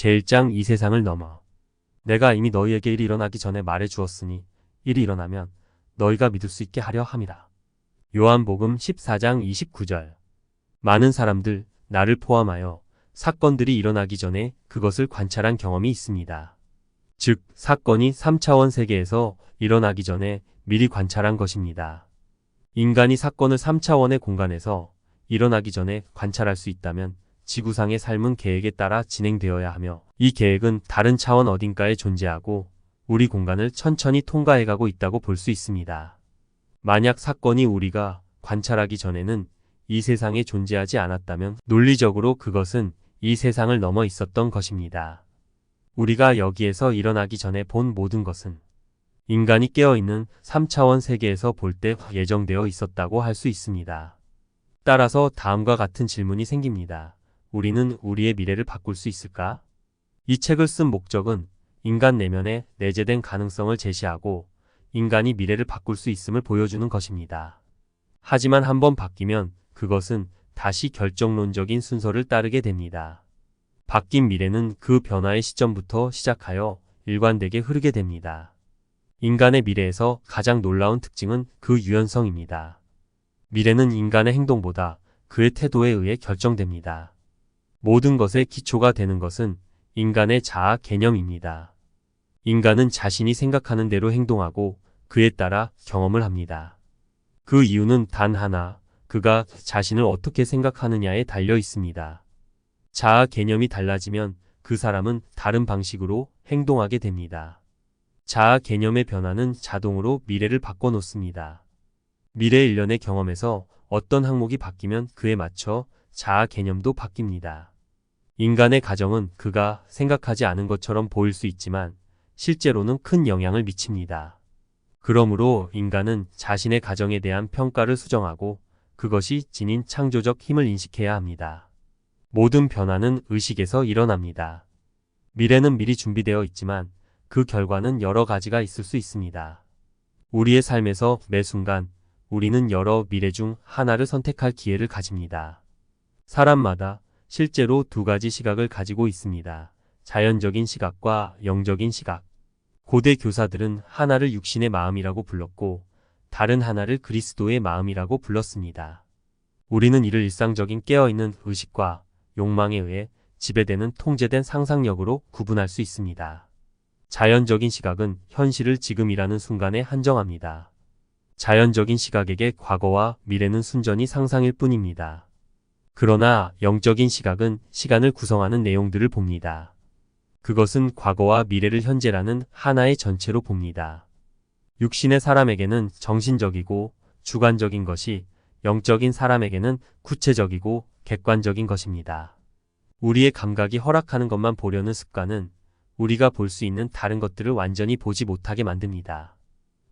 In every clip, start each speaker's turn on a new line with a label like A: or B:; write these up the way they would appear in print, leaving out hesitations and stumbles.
A: 제1장 이 세상을 넘어. 내가 이미 너희에게 일이 일어나기 전에 말해 주었으니 일이 일어나면 너희가 믿을 수 있게 하려 함이라. 요한복음 14장 29절. 많은 사람들, 나를 포함하여 사건들이 일어나기 전에 그것을 관찰한 경험이 있습니다. 즉, 사건이 3차원 세계에서 일어나기 전에 미리 관찰한 것입니다. 인간이 사건을 3차원의 공간에서 일어나기 전에 관찰할 수 있다면 지구상의 삶은 계획에 따라 진행되어야 하며 이 계획은 다른 차원 어딘가에 존재하고 우리 공간을 천천히 통과해가고 있다고 볼 수 있습니다. 만약 사건이 우리가 관찰하기 전에는 이 세상에 존재하지 않았다면 논리적으로 그것은 이 세상을 넘어 있었던 것입니다. 우리가 여기에서 일어나기 전에 본 모든 것은 인간이 깨어있는 3차원 세계에서 볼 때 예정되어 있었다고 할 수 있습니다. 따라서 다음과 같은 질문이 생깁니다. 우리는 우리의 미래를 바꿀 수 있을까? 이 책을 쓴 목적은 인간 내면에 내재된 가능성을 제시하고 인간이 미래를 바꿀 수 있음을 보여주는 것입니다. 하지만 한번 바뀌면 그것은 다시 결정론적인 순서를 따르게 됩니다. 바뀐 미래는 그 변화의 시점부터 시작하여 일관되게 흐르게 됩니다. 인간의 미래에서 가장 놀라운 특징은 그 유연성입니다. 미래는 인간의 행동보다 그의 태도에 의해 결정됩니다. 모든 것의 기초가 되는 것은 인간의 자아 개념입니다. 인간은 자신이 생각하는 대로 행동하고 그에 따라 경험을 합니다. 그 이유는 단 하나, 그가 자신을 어떻게 생각하느냐에 달려 있습니다. 자아 개념이 달라지면 그 사람은 다른 방식으로 행동하게 됩니다. 자아 개념의 변화는 자동으로 미래를 바꿔놓습니다. 미래 일련의 경험에서 어떤 항목이 바뀌면 그에 맞춰 자아 개념도 바뀝니다. 인간의 가정은 그가 생각하지 않은 것처럼 보일 수 있지만 실제로는 큰 영향을 미칩니다. 그러므로 인간은 자신의 가정에 대한 평가를 수정하고 그것이 지닌 창조적 힘을 인식해야 합니다. 모든 변화는 의식에서 일어납니다. 미래는 미리 준비되어 있지만 그 결과는 여러 가지가 있을 수 있습니다. 우리의 삶에서 매 순간 우리는 여러 미래 중 하나를 선택할 기회를 가집니다. 사람마다 실제로 두 가지 시각을 가지고 있습니다. 자연적인 시각과 영적인 시각. 고대 교사들은 하나를 육신의 마음이라고 불렀고 다른 하나를 그리스도의 마음이라고 불렀습니다. 우리는 이를 일상적인 깨어있는 의식과 욕망에 의해 지배되는 통제된 상상력으로 구분할 수 있습니다. 자연적인 시각은 현실을 지금이라는 순간에 한정합니다. 자연적인 시각에게 과거와 미래는 순전히 상상일 뿐입니다. 그러나 영적인 시각은 시간을 구성하는 내용들을 봅니다. 그것은 과거와 미래를 현재라는 하나의 전체로 봅니다. 육신의 사람에게는 정신적이고 주관적인 것이 영적인 사람에게는 구체적이고 객관적인 것입니다. 우리의 감각이 허락하는 것만 보려는 습관은 우리가 볼 수 있는 다른 것들을 완전히 보지 못하게 만듭니다.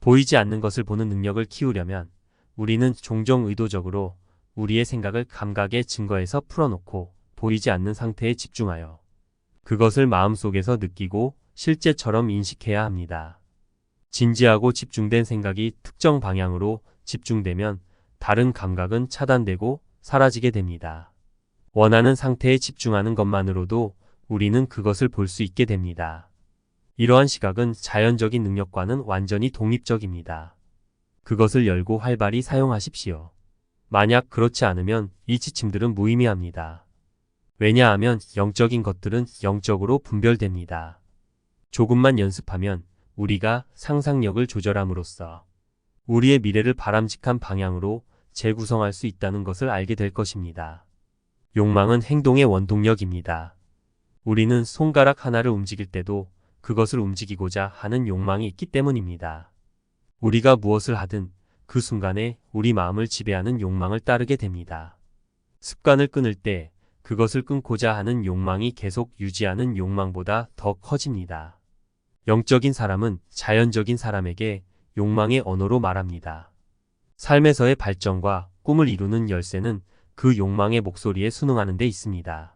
A: 보이지 않는 것을 보는 능력을 키우려면 우리는 종종 의도적으로 우리의 생각을 감각의 증거에서 풀어놓고 보이지 않는 상태에 집중하여 그것을 마음속에서 느끼고 실제처럼 인식해야 합니다. 진지하고 집중된 생각이 특정 방향으로 집중되면 다른 감각은 차단되고 사라지게 됩니다. 원하는 상태에 집중하는 것만으로도 우리는 그것을 볼 수 있게 됩니다. 이러한 시각은 자연적인 능력과는 완전히 독립적입니다. 그것을 열고 활발히 사용하십시오. 만약 그렇지 않으면 이 지침들은 무의미합니다. 왜냐하면 영적인 것들은 영적으로 분별됩니다. 조금만 연습하면 우리가 상상력을 조절함으로써 우리의 미래를 바람직한 방향으로 재구성할 수 있다는 것을 알게 될 것입니다. 욕망은 행동의 원동력입니다. 우리는 손가락 하나를 움직일 때도 그것을 움직이고자 하는 욕망이 있기 때문입니다. 우리가 무엇을 하든 그 순간에 우리 마음을 지배하는 욕망을 따르게 됩니다. 습관을 끊을 때 그것을 끊고자 하는 욕망이 계속 유지하는 욕망보다 더 커집니다. 영적인 사람은 자연적인 사람에게 욕망의 언어로 말합니다. 삶에서의 발전과 꿈을 이루는 열쇠는 그 욕망의 목소리에 순응하는 데 있습니다.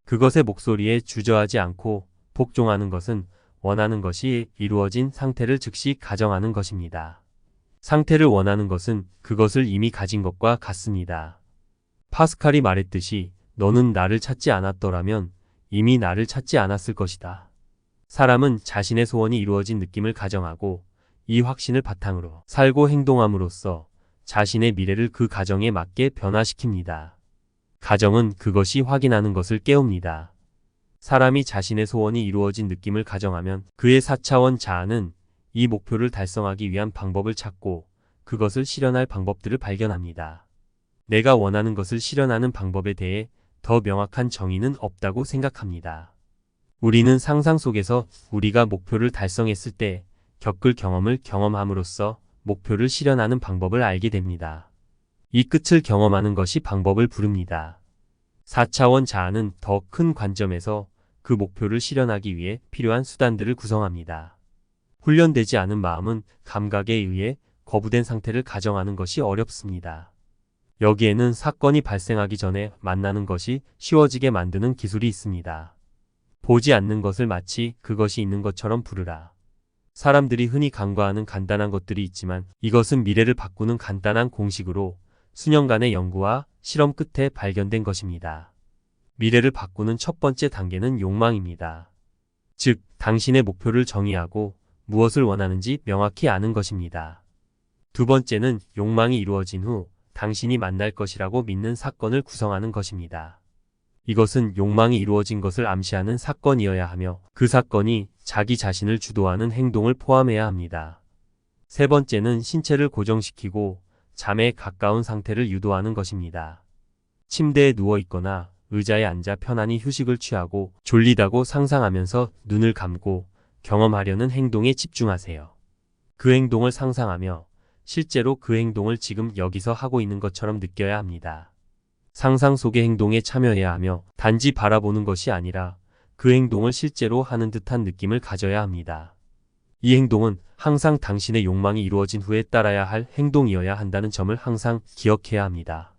A: 그것의 목소리에 주저하지 않고 복종하는 것은 원하는 것이 이루어진 상태를 즉시 가정하는 것입니다. 상태를 원하는 것은 그것을 이미 가진 것과 같습니다. 파스칼이 말했듯이 너는 나를 찾지 않았더라면 이미 나를 찾지 않았을 것이다. 사람은 자신의 소원이 이루어진 느낌을 가정하고 이 확신을 바탕으로 살고 행동함으로써 자신의 미래를 그 가정에 맞게 변화시킵니다. 가정은 그것이 확인하는 것을 깨웁니다. 사람이 자신의 소원이 이루어진 느낌을 가정하면 그의 4차원 자아는 이 목표를 달성하기 위한 방법을 찾고 그것을 실현할 방법들을 발견합니다. 내가 원하는 것을 실현하는 방법에 대해 더 명확한 정의는 없다고 생각합니다. 우리는 상상 속에서 우리가 목표를 달성했을 때 겪을 경험을 경험함으로써 목표를 실현하는 방법을 알게 됩니다. 이 끝을 경험하는 것이 방법을 부릅니다. 4차원 자아는 더 큰 관점에서 그 목표를 실현하기 위해 필요한 수단들을 구성합니다. 훈련되지 않은 마음은 감각에 의해 거부된 상태를 가정하는 것이 어렵습니다. 여기에는 사건이 발생하기 전에 만나는 것이 쉬워지게 만드는 기술이 있습니다. 보지 않는 것을 마치 그것이 있는 것처럼 부르라. 사람들이 흔히 간과하는 간단한 것들이 있지만 이것은 미래를 바꾸는 간단한 공식으로 수년간의 연구와 실험 끝에 발견된 것입니다. 미래를 바꾸는 첫 번째 단계는 욕망입니다. 즉, 당신의 목표를 정의하고 무엇을 원하는지 명확히 아는 것입니다. 두 번째는 욕망이 이루어진 후 당신이 만날 것이라고 믿는 사건을 구성하는 것입니다. 이것은 욕망이 이루어진 것을 암시하는 사건이어야 하며 그 사건이 자기 자신을 주도하는 행동을 포함해야 합니다. 세 번째는 신체를 고정시키고 잠에 가까운 상태를 유도하는 것입니다. 침대에 누워 있거나 의자에 앉아 편안히 휴식을 취하고 졸리다고 상상하면서 눈을 감고 경험하려는 행동에 집중하세요. 그 행동을 상상하며 실제로 그 행동을 지금 여기서 하고 있는 것처럼 느껴야 합니다. 상상 속의 행동에 참여해야 하며 단지 바라보는 것이 아니라 그 행동을 실제로 하는 듯한 느낌을 가져야 합니다. 이 행동은 항상 당신의 욕망이 이루어진 후에 따라야 할 행동이어야 한다는 점을 항상 기억해야 합니다.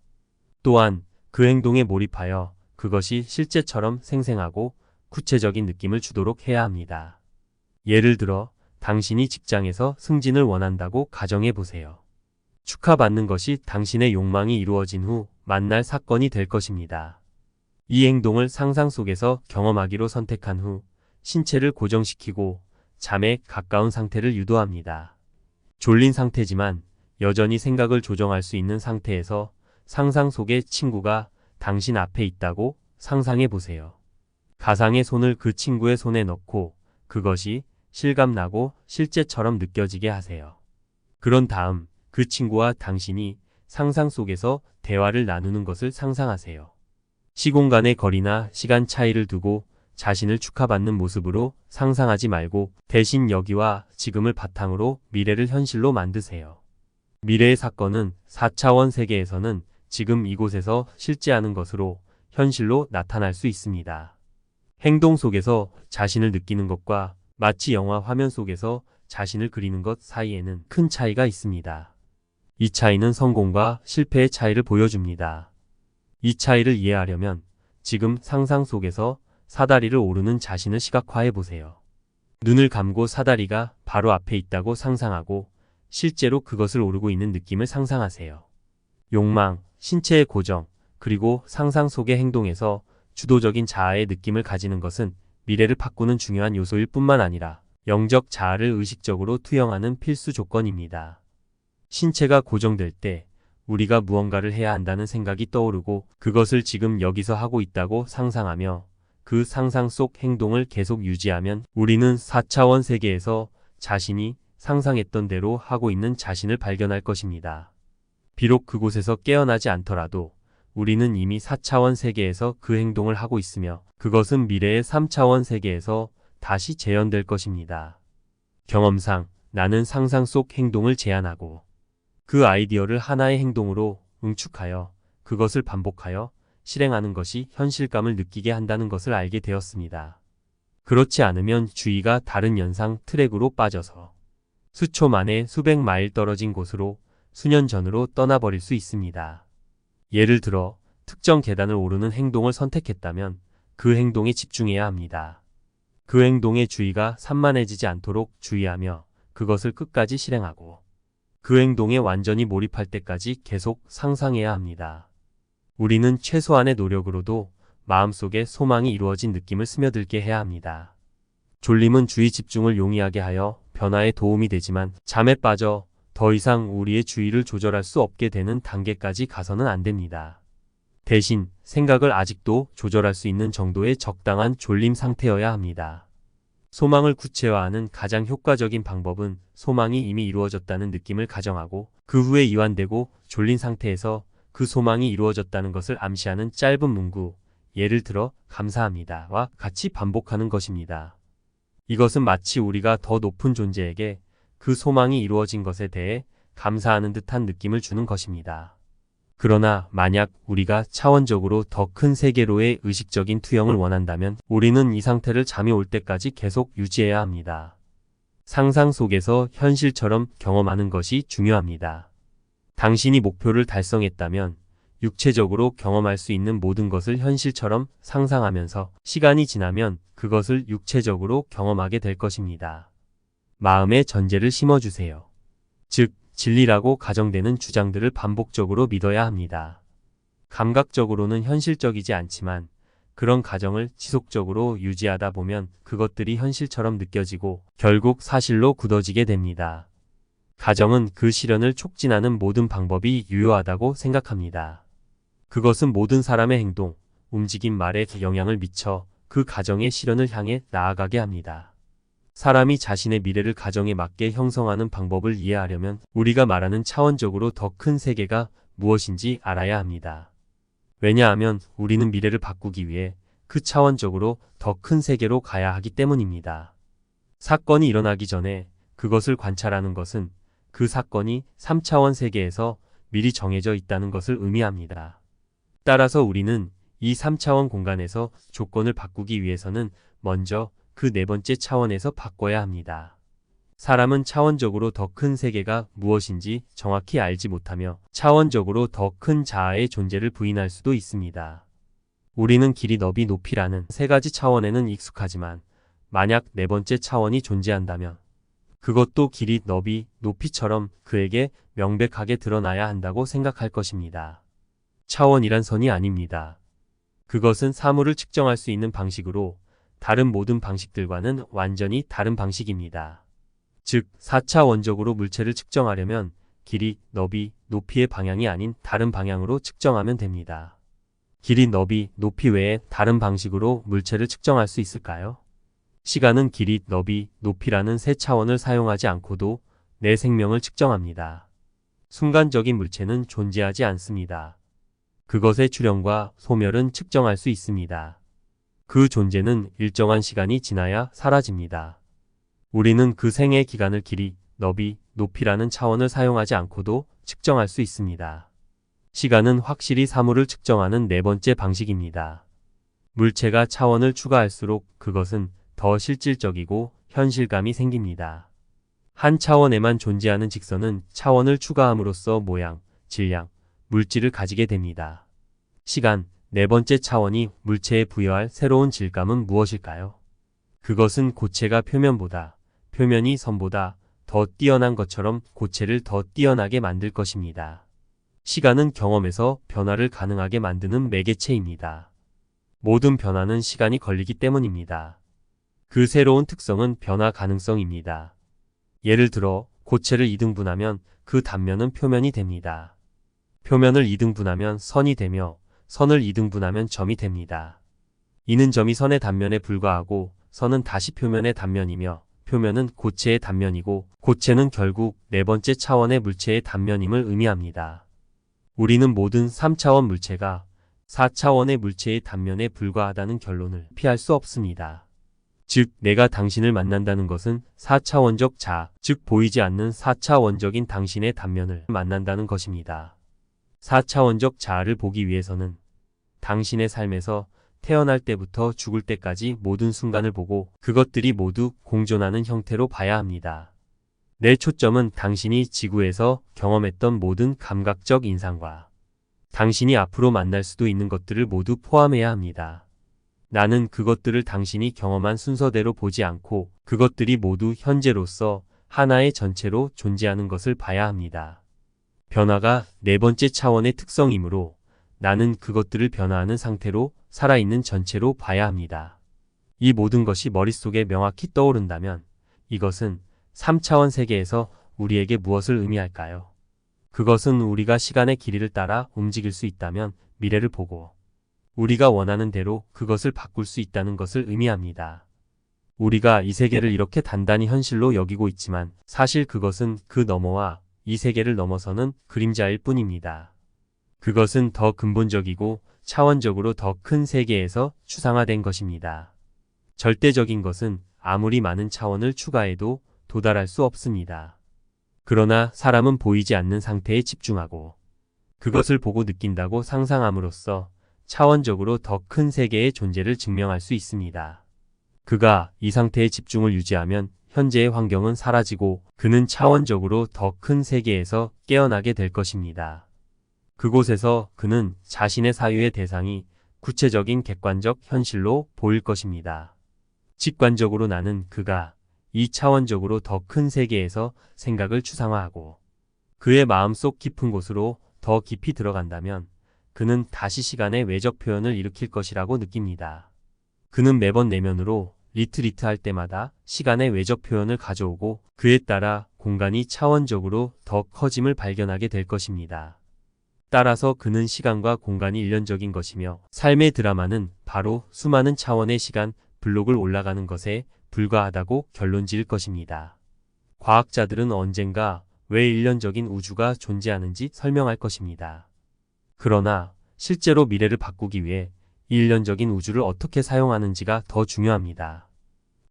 A: 또한 그 행동에 몰입하여 그것이 실제처럼 생생하고 구체적인 느낌을 주도록 해야 합니다. 예를 들어 당신이 직장에서 승진을 원한다고 가정해 보세요. 축하받는 것이 당신의 욕망이 이루어진 후 만날 사건이 될 것입니다. 이 행동을 상상 속에서 경험하기로 선택한 후 신체를 고정시키고 잠에 가까운 상태를 유도합니다. 졸린 상태지만 여전히 생각을 조정할 수 있는 상태에서 상상 속의 친구가 당신 앞에 있다고 상상해 보세요. 가상의 손을 그 친구의 손에 넣고 그것이 실감나고 실제처럼 느껴지게 하세요. 그런 다음 그 친구와 당신이 상상 속에서 대화를 나누는 것을 상상하세요. 시공간의 거리나 시간 차이를 두고 자신을 축하받는 모습으로 상상하지 말고 대신 여기와 지금을 바탕으로 미래를 현실로 만드세요. 미래의 사건은 4차원 세계에서는 지금 이곳에서 실제하는 것으로 현실로 나타날 수 있습니다. 행동 속에서 자신을 느끼는 것과 마치 영화 화면 속에서 자신을 그리는 것 사이에는 큰 차이가 있습니다. 이 차이는 성공과 실패의 차이를 보여줍니다. 이 차이를 이해하려면 지금 상상 속에서 사다리를 오르는 자신을 시각화해 보세요. 눈을 감고 사다리가 바로 앞에 있다고 상상하고 실제로 그것을 오르고 있는 느낌을 상상하세요. 욕망, 신체의 고정, 그리고 상상 속의 행동에서 주도적인 자아의 느낌을 가지는 것은 미래를 바꾸는 중요한 요소일 뿐만 아니라 영적 자아를 의식적으로 투영하는 필수 조건입니다. 신체가 고정될 때 우리가 무언가를 해야 한다는 생각이 떠오르고 그것을 지금 여기서 하고 있다고 상상하며 그 상상 속 행동을 계속 유지하면 우리는 4차원 세계에서 자신이 상상했던 대로 하고 있는 자신을 발견할 것입니다. 비록 그곳에서 깨어나지 않더라도 우리는 이미 4차원 세계에서 그 행동을 하고 있으며 그것은 미래의 3차원 세계에서 다시 재현될 것입니다. 경험상 나는 상상 속 행동을 제안하고 그 아이디어를 하나의 행동으로 응축하여 그것을 반복하여 실행하는 것이 현실감을 느끼게 한다는 것을 알게 되었습니다. 그렇지 않으면 주의가 다른 연상 트랙으로 빠져서 수초 만에 수백 마일 떨어진 곳으로 수년 전으로 떠나버릴 수 있습니다. 예를 들어 특정 계단을 오르는 행동을 선택했다면 그 행동에 집중해야 합니다. 그 행동에 주의가 산만해지지 않도록 주의하며 그것을 끝까지 실행하고 그 행동에 완전히 몰입할 때까지 계속 상상해야 합니다. 우리는 최소한의 노력으로도 마음속에 소망이 이루어진 느낌을 스며들게 해야 합니다. 졸림은 주의 집중을 용이하게 하여 변화에 도움이 되지만 잠에 빠져 더 이상 우리의 주의를 조절할 수 없게 되는 단계까지 가서는 안 됩니다. 대신 생각을 아직도 조절할 수 있는 정도의 적당한 졸림 상태여야 합니다. 소망을 구체화하는 가장 효과적인 방법은 소망이 이미 이루어졌다는 느낌을 가정하고 그 후에 이완되고 졸린 상태에서 그 소망이 이루어졌다는 것을 암시하는 짧은 문구, 예를 들어 감사합니다와 같이 반복하는 것입니다. 이것은 마치 우리가 더 높은 존재에게 그 소망이 이루어진 것에 대해 감사하는 듯한 느낌을 주는 것입니다. 그러나 만약 우리가 차원적으로 더 큰 세계로의 의식적인 투영을 원한다면 우리는 이 상태를 잠이 올 때까지 계속 유지해야 합니다. 상상 속에서 현실처럼 경험하는 것이 중요합니다. 당신이 목표를 달성했다면 육체적으로 경험할 수 있는 모든 것을 현실처럼 상상하면서 시간이 지나면 그것을 육체적으로 경험하게 될 것입니다. 마음의 전제를 심어주세요. 즉, 진리라고 가정되는 주장들을 반복적으로 믿어야 합니다. 감각적으로는 현실적이지 않지만 그런 가정을 지속적으로 유지하다 보면 그것들이 현실처럼 느껴지고 결국 사실로 굳어지게 됩니다. 가정은 그 실현을 촉진하는 모든 방법이 유효하다고 생각합니다. 그것은 모든 사람의 행동, 움직임, 말에 영향을 미쳐 그 가정의 실현을 향해 나아가게 합니다. 사람이 자신의 미래를 가정에 맞게 형성하는 방법을 이해하려면 우리가 말하는 차원적으로 더 큰 세계가 무엇인지 알아야 합니다. 왜냐하면 우리는 미래를 바꾸기 위해 그 차원적으로 더 큰 세계로 가야 하기 때문입니다. 사건이 일어나기 전에 그것을 관찰하는 것은 그 사건이 3차원 세계에서 미리 정해져 있다는 것을 의미합니다. 따라서 우리는 이 3차원 공간에서 조건을 바꾸기 위해서는 먼저 그 네 번째 차원에서 바꿔야 합니다. 사람은 차원적으로 더 큰 세계가 무엇인지 정확히 알지 못하며 차원적으로 더 큰 자아의 존재를 부인할 수도 있습니다. 우리는 길이, 너비, 높이라는 세 가지 차원에는 익숙하지만 만약 네 번째 차원이 존재한다면 그것도 길이, 너비, 높이처럼 그에게 명백하게 드러나야 한다고 생각할 것입니다. 차원이란 선이 아닙니다. 그것은 사물을 측정할 수 있는 방식으로 다른 모든 방식들과는 완전히 다른 방식입니다. 즉, 4차원적으로 물체를 측정하려면 길이, 너비, 높이의 방향이 아닌 다른 방향으로 측정하면 됩니다. 길이, 너비, 높이 외에 다른 방식으로 물체를 측정할 수 있을까요? 시간은 길이, 너비, 높이라는 세 차원을 사용하지 않고도 내 생명을 측정합니다. 순간적인 물체는 존재하지 않습니다. 그것의 출현과 소멸은 측정할 수 있습니다. 그 존재는 일정한 시간이 지나야 사라집니다. 우리는 그 생의 기간을 길이, 너비, 높이라는 차원을 사용하지 않고도 측정할 수 있습니다. 시간은 확실히 사물을 측정하는 네 번째 방식입니다. 물체가 차원을 추가할수록 그것은 더 실질적이고 현실감이 생깁니다. 한 차원에만 존재하는 직선은 차원을 추가함으로써 모양, 질량, 물질을 가지게 됩니다. 시간, 네 번째 차원이 물체에 부여할 새로운 질감은 무엇일까요? 그것은 고체가 표면보다, 표면이 선보다 더 뛰어난 것처럼 고체를 더 뛰어나게 만들 것입니다. 시간은 경험에서 변화를 가능하게 만드는 매개체입니다. 모든 변화는 시간이 걸리기 때문입니다. 그 새로운 특성은 변화 가능성입니다. 예를 들어 고체를 2등분하면 그 단면은 표면이 됩니다. 표면을 2등분하면 선이 되며 선을 2등분하면 점이 됩니다. 이는 점이 선의 단면에 불과하고 선은 다시 표면의 단면이며 표면은 고체의 단면이고 고체는 결국 네 번째 차원의 물체의 단면임을 의미합니다. 우리는 모든 3차원 물체가 4차원의 물체의 단면에 불과하다는 결론을 피할 수 없습니다. 즉, 내가 당신을 만난다는 것은 4차원적 자아, 즉 보이지 않는 4차원적인 당신의 단면을 만난다는 것입니다. 4차원적 자아를 보기 위해서는 당신의 삶에서 태어날 때부터 죽을 때까지 모든 순간을 보고 그것들이 모두 공존하는 형태로 봐야 합니다. 내 초점은 당신이 지구에서 경험했던 모든 감각적 인상과 당신이 앞으로 만날 수도 있는 것들을 모두 포함해야 합니다. 나는 그것들을 당신이 경험한 순서대로 보지 않고 그것들이 모두 현재로서 하나의 전체로 존재하는 것을 봐야 합니다. 변화가 네 번째 차원의 특성이므로 나는 그것들을 변화하는 상태로 살아있는 전체로 봐야 합니다. 이 모든 것이 머릿속에 명확히 떠오른다면 이것은 3차원 세계에서 우리에게 무엇을 의미할까요? 그것은 우리가 시간의 길이를 따라 움직일 수 있다면 미래를 보고 우리가 원하는 대로 그것을 바꿀 수 있다는 것을 의미합니다. 우리가 이 세계를 이렇게 단단히 현실로 여기고 있지만 사실 그것은 그 너머와 이 세계를 넘어서는 그림자일 뿐입니다. 그것은 더 근본적이고 차원적으로 더 큰 세계에서 추상화된 것입니다. 절대적인 것은 아무리 많은 차원을 추가해도 도달할 수 없습니다. 그러나 사람은 보이지 않는 상태에 집중하고 그것을 보고 느낀다고 상상함으로써 차원적으로 더 큰 세계의 존재를 증명할 수 있습니다. 그가 이 상태의 집중을 유지하면 현재의 환경은 사라지고 그는 차원적으로 더 큰 세계에서 깨어나게 될 것입니다. 그곳에서 그는 자신의 사유의 대상이 구체적인 객관적 현실로 보일 것입니다. 직관적으로 나는 그가 이 차원적으로 더 큰 세계에서 생각을 추상화하고 그의 마음속 깊은 곳으로 더 깊이 들어간다면 그는 다시 시간의 외적 표현을 일으킬 것이라고 느낍니다. 그는 매번 내면으로 리트리트할 때마다 시간의 외적 표현을 가져오고 그에 따라 공간이 차원적으로 더 커짐을 발견하게 될 것입니다. 따라서 그는 시간과 공간이 일련적인 것이며 삶의 드라마는 바로 수많은 차원의 시간 블록을 올라가는 것에 불과하다고 결론 지을 것입니다. 과학자들은 언젠가 왜 일련적인 우주가 존재하는지 설명할 것입니다. 그러나 실제로 미래를 바꾸기 위해 이 일련적인 우주를 어떻게 사용하는지가 더 중요합니다.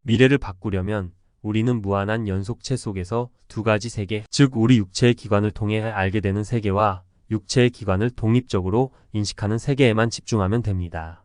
A: 미래를 바꾸려면 우리는 무한한 연속체 속에서 두 가지 세계, 즉 우리 육체의 기관을 통해 알게 되는 세계와 육체의 기관을 독립적으로 인식하는 세계에만 집중하면 됩니다.